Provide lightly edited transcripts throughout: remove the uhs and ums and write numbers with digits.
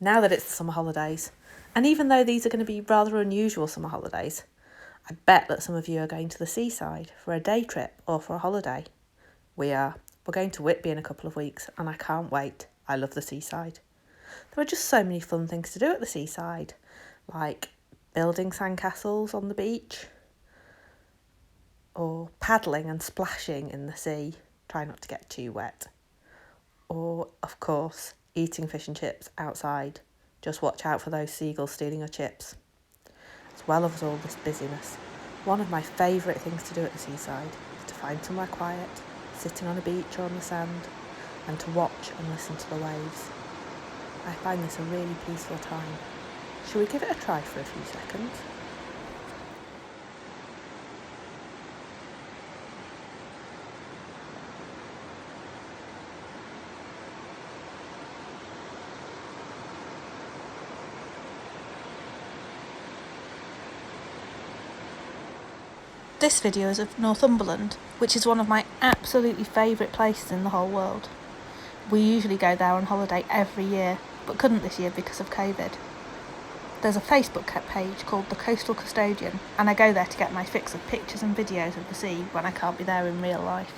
now that it's the summer holidays, and even though these are going to be rather unusual summer holidays, I bet that some of you are going to the seaside for a day trip or for a holiday. We are. We're going to Whitby in a couple of weeks, and I can't wait. I love the seaside. There are just so many fun things to do at the seaside, like building sandcastles on the beach, or paddling and splashing in the sea. Try not to get too wet. Or, of course, eating fish and chips outside. Just watch out for those seagulls stealing your chips. As well as all this busyness, one of my favourite things to do at the seaside is to find somewhere quiet, sitting on a beach or on the sand, and to watch and listen to the waves. I find this a really peaceful time. Shall we give it a try for a few seconds? This video is of Northumberland, which is one of my absolutely favourite places in the whole world. We usually go there on holiday every year, but couldn't this year because of COVID. There's a Facebook page called The Coastal Custodian, and I go there to get my fix of pictures and videos of the sea when I can't be there in real life.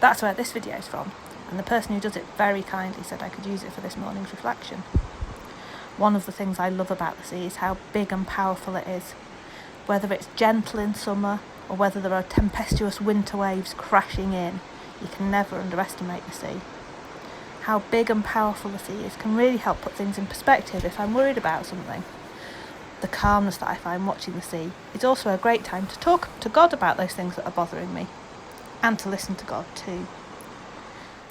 That's where this video is from, and the person who does it very kindly said I could use it for this morning's reflection. One of the things I love about the sea is how big and powerful it is. Whether it's gentle in summer, or whether there are tempestuous winter waves crashing in, you can never underestimate the sea. How big and powerful the sea is can really help put things in perspective if I'm worried about something. The calmness that I find watching the sea is also a great time to talk to God about those things that are bothering me, and to listen to God too.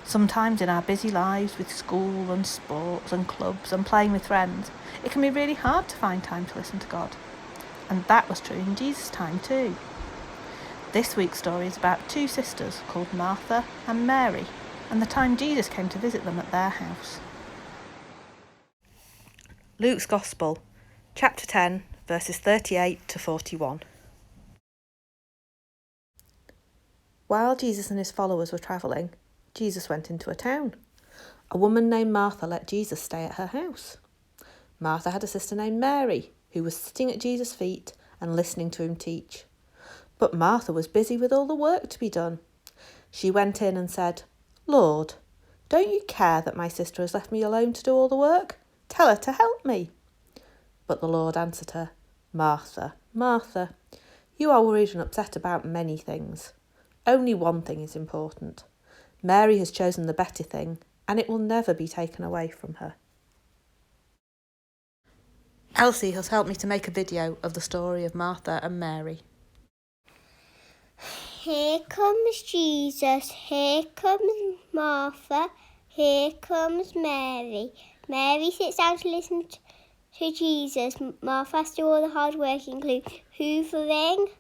Sometimes in our busy lives with school and sports and clubs and playing with friends, it can be really hard to find time to listen to God. And that was true in Jesus' time too. This week's story is about two sisters called Martha and Mary, and the time Jesus came to visit them at their house. Luke's Gospel, chapter 10, verses 38 to 41. While Jesus and his followers were travelling, Jesus went into a town. A woman named Martha let Jesus stay at her house. Martha had a sister named Mary, who was sitting at Jesus' feet and listening to him teach. But Martha was busy with all the work to be done. She went in and said, "Lord, don't you care that my sister has left me alone to do all the work? Tell her to help me." But the Lord answered her, "Martha, Martha, you are worried and upset about many things. Only one thing is important. Mary has chosen the better thing, and it will never be taken away from her." Elsie has helped me to make a video of the story of Martha and Mary. Here comes Jesus, here comes Martha, here comes Mary. Mary sits down to listen to Jesus. Martha has to do all the hard work, including hoovering,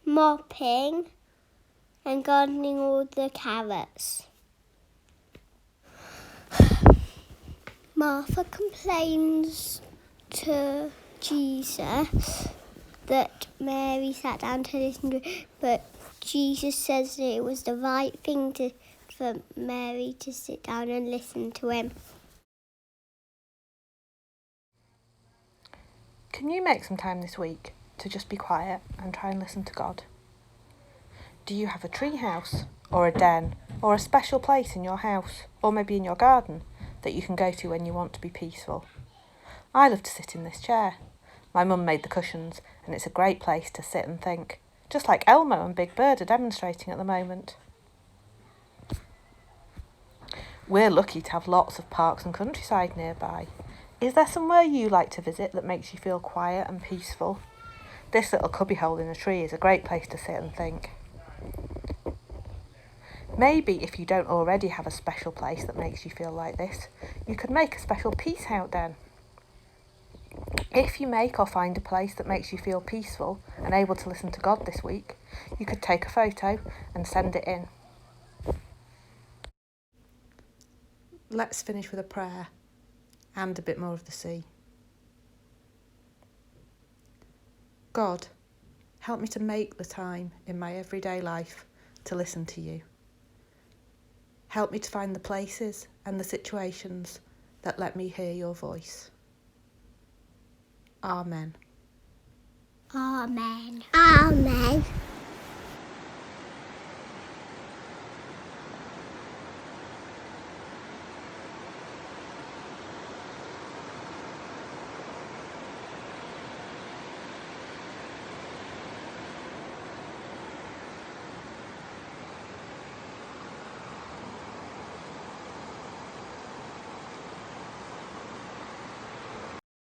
mopping, and gardening all the carrots. Martha complains to Jesus that Mary sat down to listen to it, but Jesus says that it was the right thing for Mary to sit down and listen to him. Can you make some time this week to just be quiet and try and listen to God? Do you have a tree house, or a den, or a special place in your house, or maybe in your garden, that you can go to when you want to be peaceful? I love to sit in this chair. My mum made the cushions, and it's a great place to sit and think, just like Elmo and Big Bird are demonstrating at the moment. We're lucky to have lots of parks and countryside nearby. Is there somewhere you like to visit that makes you feel quiet and peaceful? This little cubbyhole in a tree is a great place to sit and think. Maybe if you don't already have a special place that makes you feel like this, you could make a special peace out den. If you make or find a place that makes you feel peaceful and able to listen to God this week, you could take a photo and send it in. Let's finish with a prayer and a bit more of the sea. God, help me to make the time in my everyday life to listen to you. Help me to find the places and the situations that let me hear your voice. Amen. Amen. Amen.